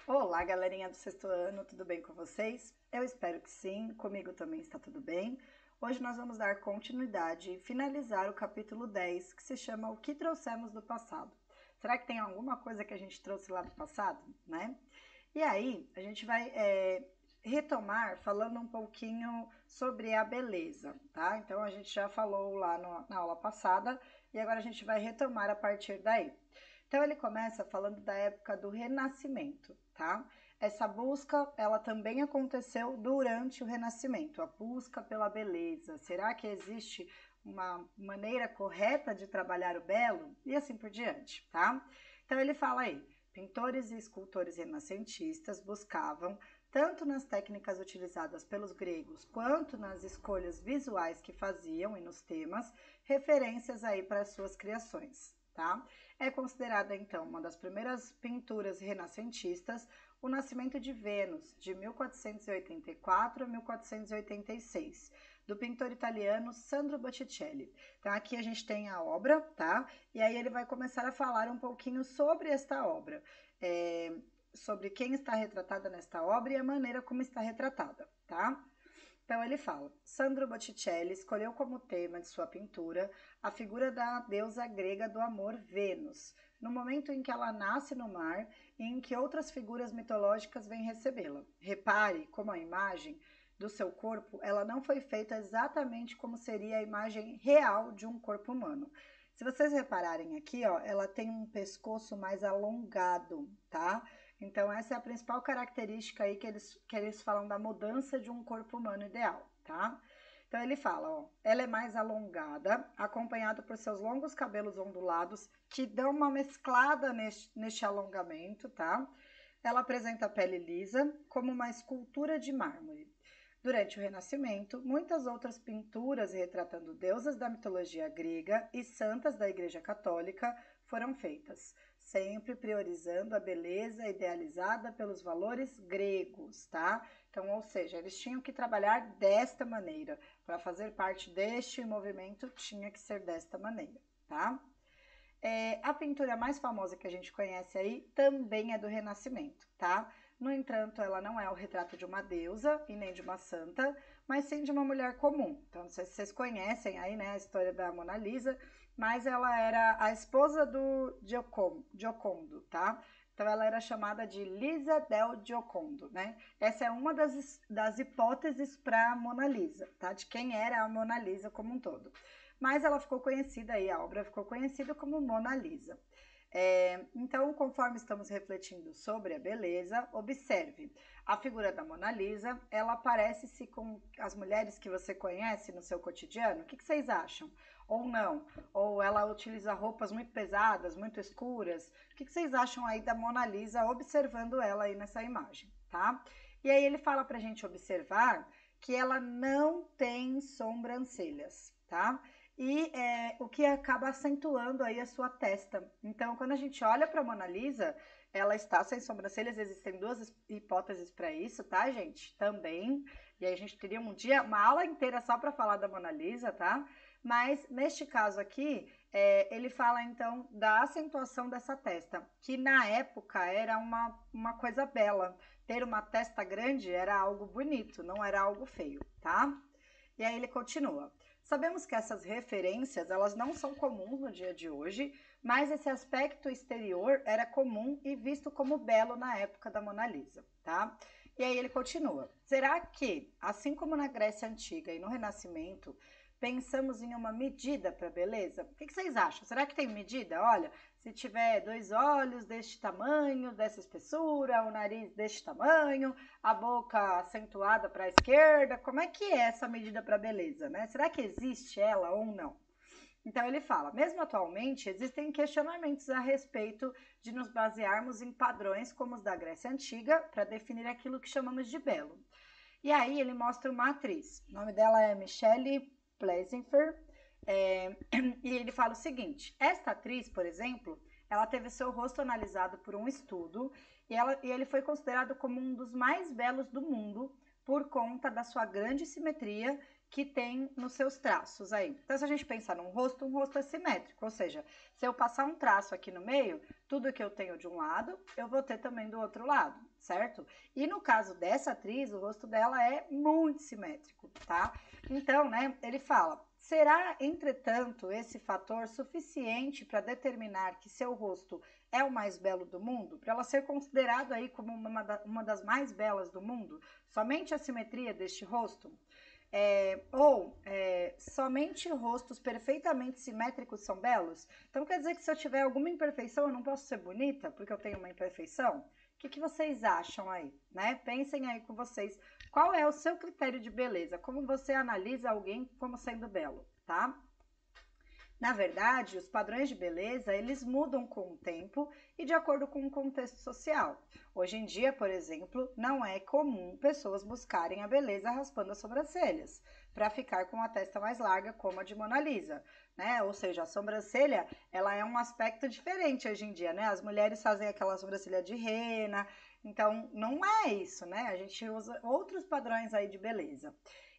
Olá, galerinha do sexto ano, tudo bem com vocês? Eu espero que sim, comigo também está tudo bem. Hoje nós vamos dar continuidade e finalizar o capítulo 10, que se chama O que trouxemos do passado. Será que tem alguma coisa que a gente trouxe lá do passado, né? E aí, a gente vai retomar falando um pouquinho sobre a beleza, tá? Então, a gente já falou lá na aula passada e agora a gente vai retomar a partir daí. Então ele começa falando da época do Renascimento, tá? Essa busca, ela também aconteceu durante o Renascimento, a busca pela beleza. Será que existe uma maneira correta de trabalhar o belo? E assim por diante, tá? Então ele fala aí, pintores e escultores renascentistas buscavam, tanto nas técnicas utilizadas pelos gregos, quanto nas escolhas visuais que faziam e nos temas, referências aí para as suas criações, tá? É considerada então uma das primeiras pinturas renascentistas, o Nascimento de Vênus, de 1484 a 1486, do pintor italiano Sandro Botticelli. Então aqui a gente tem a obra, tá? E aí ele vai começar a falar um pouquinho sobre esta obra, sobre quem está retratada nesta obra e a maneira como está retratada, tá? Então ele fala: Sandro Botticelli escolheu como tema de sua pintura a figura da deusa grega do amor, Vênus, no momento em que ela nasce no mar e em que outras figuras mitológicas vêm recebê-la. Repare como a imagem do seu corpo, ela não foi feita exatamente como seria a imagem real de um corpo humano. Se vocês repararem aqui, ó, ela tem um pescoço mais alongado, tá? Então, essa é a principal característica aí que eles falam da mudança de um corpo humano ideal, tá? Então, ele fala, ó, ela é mais alongada, acompanhada por seus longos cabelos ondulados, que dão uma mesclada neste alongamento, tá? Ela apresenta a pele lisa, como uma escultura de mármore. Durante o Renascimento, muitas outras pinturas retratando deusas da mitologia grega e santas da Igreja Católica foram feitas, sempre priorizando a beleza idealizada pelos valores gregos, tá? Então, ou seja, eles tinham que trabalhar desta maneira. Para fazer parte deste movimento, tinha que ser desta maneira, tá? A pintura mais famosa que a gente conhece aí também é do Renascimento, tá? No entanto, ela não é o retrato de uma deusa e nem de uma santa, mas sim de uma mulher comum. Então, não sei se vocês conhecem aí, né, a história da Mona Lisa, mas ela era a esposa do Giocondo, tá? Então, ela era chamada de Lisa del Giocondo, né? Essa é uma das hipóteses para a Mona Lisa, tá? De quem era a Mona Lisa como um todo. Mas ela ficou conhecida aí, a obra ficou conhecida como Mona Lisa. Então, conforme estamos refletindo sobre a beleza, observe, a figura da Mona Lisa, ela parece-se com as mulheres que você conhece no seu cotidiano? O que vocês acham? Ou não? Ou ela utiliza roupas muito pesadas, muito escuras? O que vocês acham aí da Mona Lisa observando ela aí nessa imagem, tá? E aí ele fala pra gente observar que ela não tem sobrancelhas, tá? E o que acaba acentuando aí a sua testa. Então, quando a gente olha para a Mona Lisa, ela está sem sobrancelhas, existem duas hipóteses para isso, tá, gente? Também. E aí a gente teria um dia, uma aula inteira só para falar da Mona Lisa, tá? Mas neste caso aqui, ele fala então da acentuação dessa testa, que na época era uma coisa bela. Ter uma testa grande era algo bonito, não era algo feio, tá? E aí ele continua. Sabemos que essas referências, elas não são comuns no dia de hoje, mas esse aspecto exterior era comum e visto como belo na época da Mona Lisa, tá? E aí ele continua. Será que, assim como na Grécia Antiga e no Renascimento, pensamos em uma medida para a beleza? O que vocês acham? Será que tem medida? Olha, se tiver dois olhos deste tamanho, dessa espessura, o nariz deste tamanho, a boca acentuada para a esquerda, como é que é essa medida para a beleza, né? Será que existe ela ou não? Então ele fala, mesmo atualmente, existem questionamentos a respeito de nos basearmos em padrões como os da Grécia Antiga para definir aquilo que chamamos de belo. E aí ele mostra uma atriz, o nome dela é Michelle Plesenfer, e ele fala o seguinte, esta atriz, por exemplo, ela teve seu rosto analisado por um estudo e ele foi considerado como um dos mais belos do mundo por conta da sua grande simetria que tem nos seus traços aí. Então, se a gente pensar num rosto, um rosto é simétrico, ou seja, se eu passar um traço aqui no meio, tudo que eu tenho de um lado, eu vou ter também do outro lado, certo? E no caso dessa atriz, o rosto dela é muito simétrico, tá? Então, né, ele fala, será, entretanto, esse fator suficiente para determinar que seu rosto é o mais belo do mundo? Para ela ser considerado aí como uma das mais belas do mundo? Somente a simetria deste rosto? Somente rostos perfeitamente simétricos são belos? Então quer dizer que se eu tiver alguma imperfeição eu não posso ser bonita porque eu tenho uma imperfeição? O que vocês acham aí, né? Pensem aí com vocês. Qual é o seu critério de beleza? Como você analisa alguém como sendo belo, tá? Na verdade, os padrões de beleza, eles mudam com o tempo e de acordo com o contexto social. Hoje em dia, por exemplo, não é comum pessoas buscarem a beleza raspando as sobrancelhas, para ficar com a testa mais larga, como a de Mona Lisa, né? Ou seja, a sobrancelha, ela é um aspecto diferente hoje em dia, né? As mulheres fazem aquela sobrancelha de rena, então não é isso, né? A gente usa outros padrões aí de beleza.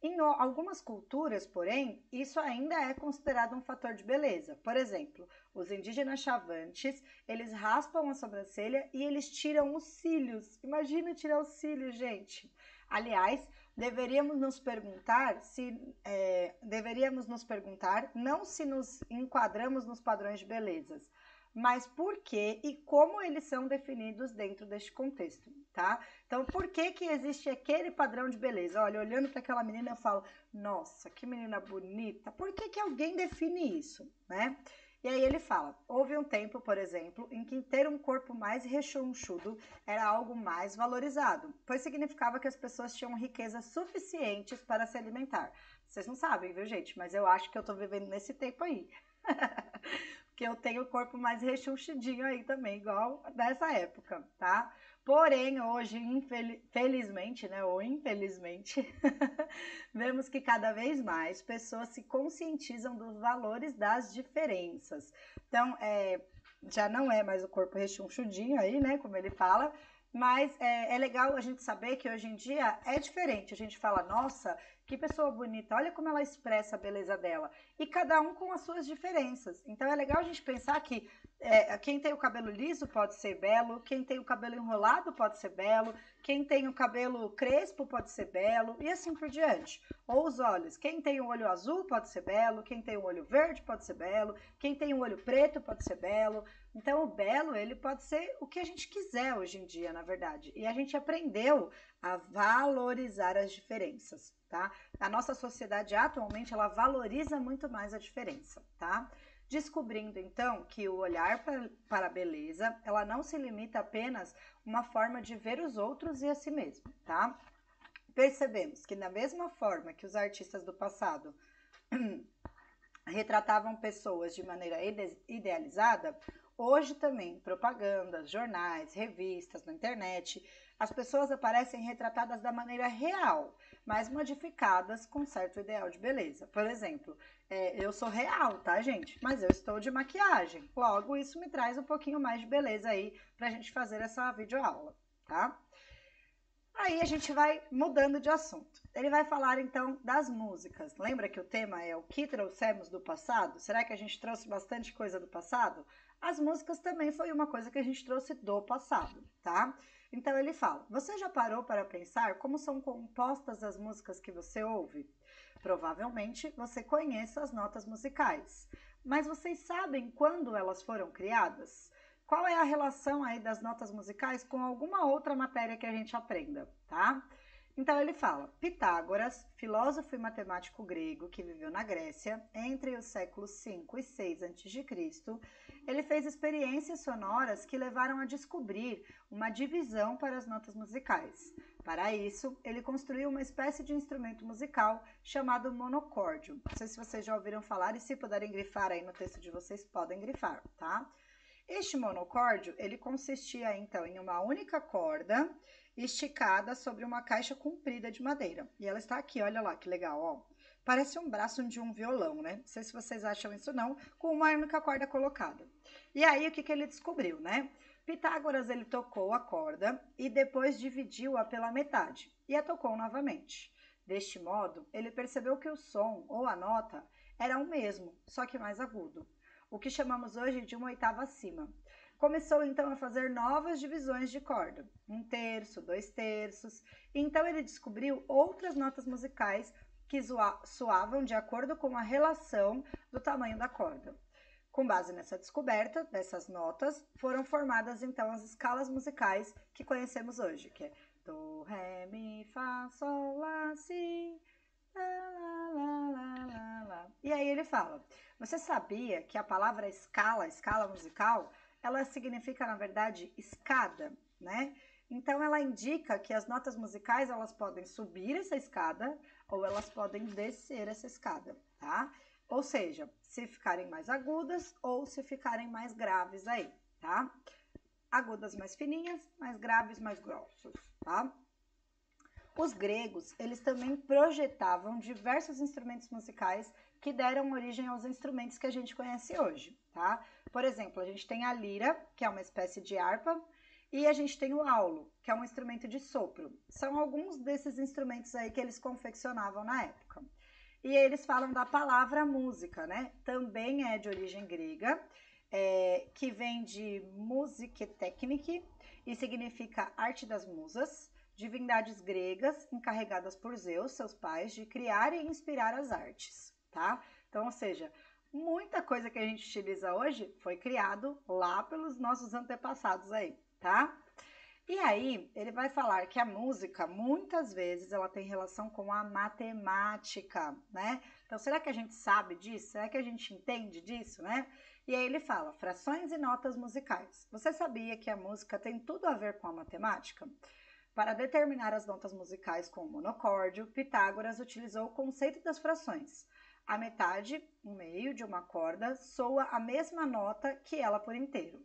Em algumas culturas, porém, isso ainda é considerado um fator de beleza. Por exemplo, os indígenas chavantes, eles raspam a sobrancelha e eles tiram os cílios. Imagina tirar os cílios, gente. Aliás, deveríamos nos perguntar não se nos enquadramos nos padrões de belezas, mas por que e como eles são definidos dentro deste contexto, tá? Então, por que existe aquele padrão de beleza? Olha, olhando para aquela menina, eu falo, nossa, que menina bonita. Por que alguém define isso, né? E aí ele fala, houve um tempo, por exemplo, em que ter um corpo mais rechonchudo era algo mais valorizado, pois significava que as pessoas tinham riquezas suficientes para se alimentar. Vocês não sabem, viu, gente? Mas eu acho que eu tô vivendo nesse tempo aí. Que eu tenho o corpo mais rechonchudinho aí também, igual dessa época, tá? Porém, hoje, infelizmente, né, ou infelizmente, vemos que cada vez mais pessoas se conscientizam dos valores das diferenças. Então, já não é mais o corpo rechonchudinho aí, né, como ele fala, mas é legal a gente saber que hoje em dia é diferente. A gente fala, nossa, que pessoa bonita, olha como ela expressa a beleza dela. E cada um com as suas diferenças. Então é legal a gente pensar que quem tem o cabelo liso pode ser belo, quem tem o cabelo enrolado pode ser belo, quem tem o cabelo crespo pode ser belo, e assim por diante. Ou os olhos, quem tem o olho azul pode ser belo, quem tem o olho verde pode ser belo, quem tem o olho preto pode ser belo. Então o belo, ele pode ser o que a gente quiser hoje em dia, na verdade. E a gente aprendeu a valorizar as diferenças, tá? A nossa sociedade atualmente, ela valoriza muito mais a diferença, tá? Descobrindo, então, que o olhar para a beleza, ela não se limita apenas a uma forma de ver os outros e a si mesmo, tá? Percebemos que da mesma forma que os artistas do passado retratavam pessoas de maneira idealizada, hoje também propagandas, jornais, revistas, na internet, as pessoas aparecem retratadas da maneira real, mas modificadas com certo ideal de beleza. Por exemplo, eu sou real, tá, gente? Mas eu estou de maquiagem. Logo, isso me traz um pouquinho mais de beleza aí pra gente fazer essa videoaula, tá? Aí a gente vai mudando de assunto. Ele vai falar então das músicas. Lembra que o tema é o que trouxemos do passado? Será que a gente trouxe bastante coisa do passado? As músicas também foi uma coisa que a gente trouxe do passado, tá? Então ele fala: você já parou para pensar como são compostas as músicas que você ouve? Provavelmente você conhece as notas musicais, mas vocês sabem quando elas foram criadas? Qual é a relação aí das notas musicais com alguma outra matéria que a gente aprenda, tá? Então ele fala, Pitágoras, filósofo e matemático grego que viveu na Grécia entre os séculos 5 e 6 a.C., ele fez experiências sonoras que levaram a descobrir uma divisão para as notas musicais. Para isso, ele construiu uma espécie de instrumento musical chamado monocórdio. Não sei se vocês já ouviram falar e se puderem grifar aí no texto de vocês, podem grifar, tá? Este monocórdio, ele consistia então em uma única corda esticada sobre uma caixa comprida de madeira. E ela está aqui, olha lá que legal, ó. Parece um braço de um violão, né? Não sei se vocês acham isso não, com uma única corda colocada. E aí o que ele descobriu, né? Pitágoras, ele tocou a corda e depois dividiu-a pela metade e a tocou novamente. Deste modo, ele percebeu que o som ou a nota era o mesmo, só que mais agudo, o que chamamos hoje de uma oitava acima. Começou então a fazer novas divisões de corda, 1/3, 2/3, e então ele descobriu outras notas musicais que soavam de acordo com a relação do tamanho da corda. Com base nessa descoberta dessas notas, foram formadas então as escalas musicais que conhecemos hoje, que é do, ré, mi, fá, sol, lá, si, lá, lá, lá, lá, lá. E aí ele fala, você sabia que a palavra escala musical, ela significa, na verdade, escada, né? Então, ela indica que as notas musicais, elas podem subir essa escada ou elas podem descer essa escada, tá? Ou seja, se ficarem mais agudas ou se ficarem mais graves aí, tá? Agudas mais fininhas, mais graves mais grossos, tá? Os gregos, eles também projetavam diversos instrumentos musicais que deram origem aos instrumentos que a gente conhece hoje, tá? Por exemplo, a gente tem a lira, que é uma espécie de harpa, e a gente tem o aulo, que é um instrumento de sopro. São alguns desses instrumentos aí que eles confeccionavam na época. E aí eles falam da palavra música, né? Também é de origem grega, que vem de musique technique e significa arte das musas, divindades gregas encarregadas por Zeus, seus pais, de criar e inspirar as artes, tá? Então, ou seja, muita coisa que a gente utiliza hoje foi criado lá pelos nossos antepassados aí, tá? E aí, ele vai falar que a música, muitas vezes, ela tem relação com a matemática, né? Então, será que a gente sabe disso? Será que a gente entende disso, né? E aí ele fala, frações e notas musicais. Você sabia que a música tem tudo a ver com a matemática? Para determinar as notas musicais com o monocórdio, Pitágoras utilizou o conceito das frações. A metade, um meio de uma corda, soa a mesma nota que ela por inteiro.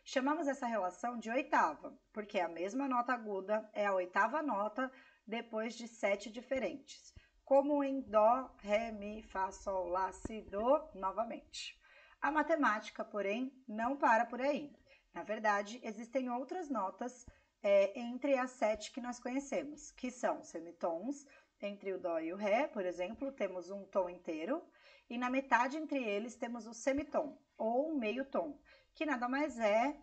Chamamos essa relação de oitava, porque a mesma nota aguda é a oitava nota depois de 7 diferentes, como em dó, ré, mi, fá, sol, lá, si, do, novamente. A matemática, porém, não para por aí. Na verdade, existem outras notas entre as 7 que nós conhecemos, que são semitons. Entre o dó e o ré, por exemplo, temos um tom inteiro, e na metade entre eles temos o semitom, ou meio tom, que nada mais é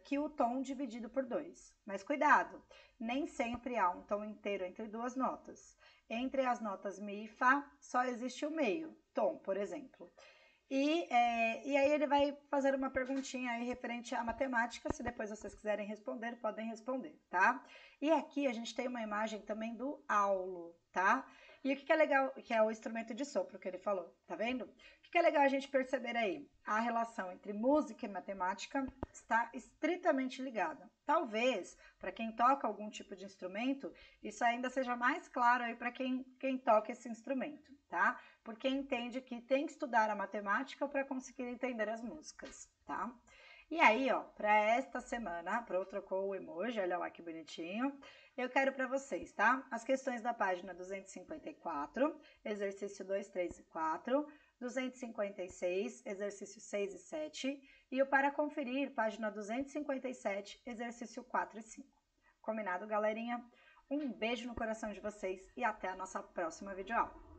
que o tom dividido por 2. Mas cuidado, nem sempre há um tom inteiro entre duas notas. Entre as notas mi e fá, só existe o meio tom, por exemplo. E aí ele vai fazer uma perguntinha aí referente à matemática, se depois vocês quiserem responder, podem responder, tá? E aqui a gente tem uma imagem também do aulo, tá? E o que é legal, que é o instrumento de sopro que ele falou, tá vendo? O que é legal a gente perceber aí? A relação entre música e matemática está estritamente ligada. Talvez, para quem toca algum tipo de instrumento, isso ainda seja mais claro aí para quem toca esse instrumento, tá? Porque entende que tem que estudar a matemática para conseguir entender as músicas, tá? E aí, ó, para esta semana, trocou o emoji, olha lá que bonitinho, eu quero para vocês, tá? As questões da página 254, exercício 2, 3 e 4, 256, exercício 6 e 7, e o para conferir, página 257, exercício 4 e 5. Combinado, galerinha? Um beijo no coração de vocês e até a nossa próxima videoaula.